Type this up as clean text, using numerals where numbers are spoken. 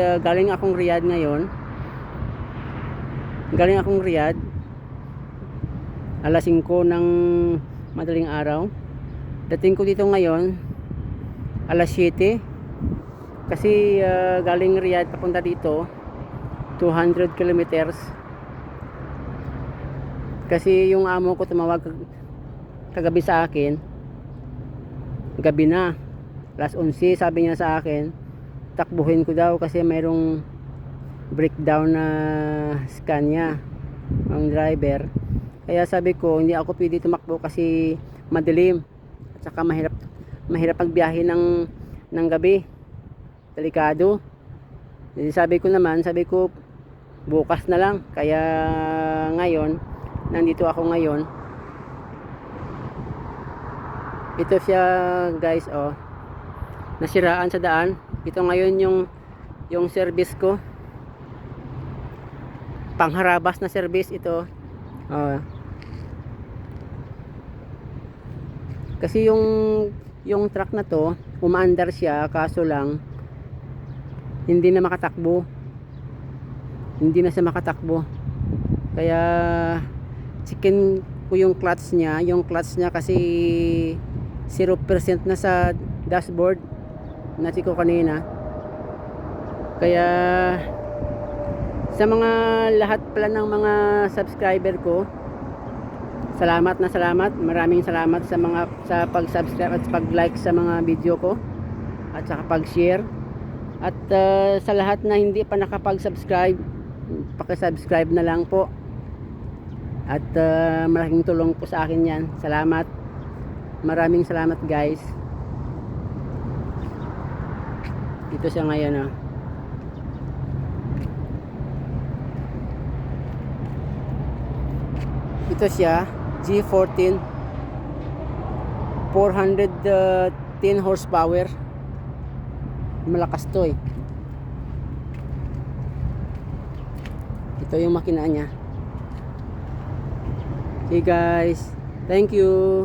Galing akong Riyadh ngayon. Galing akong Riyadh. Alas 5 ng madaling araw. Dating ko dito ngayon alas 7. Kasi galing Riyadh papunta dito 200 kilometers. Kasi yung amo ko tumawag kagabi sa akin. Gabi na. Alas 11 sabi niya sa akin, takbuhin ko daw kasi mayroong breakdown na Scania ang driver. Kaya sabi ko hindi ako pwede tumakbo kasi madilim at saka mahirap pagbiyahe ng gabi, delikado. Sabi ko bukas na lang. Kaya ngayon nandito ako ngayon. Ito siya guys, oh, nasiraan sa daan. Ito ngayon yung service ko, pangharabas na service ito. Kasi yung truck na to umaandar siya, kaso lang hindi na siya makatakbo. Kaya chicken ko yung clutch niya kasi 0% na sa dashboard, natin ko kanina. Kaya sa mga lahat pala ng mga subscriber ko, maraming salamat sa pag-subscribe at pag-like sa mga video ko at saka pag-share. At sa lahat na hindi pa nakapag-subscribe, paki-subscribe na lang po. At malaking tulong po sa akin yan. Salamat. Maraming salamat guys. Ito siya ngayon, oh. Ito siya, G14, 410 horsepower. Malakas to eh. Ito yung makina niya. Okay guys, thank you.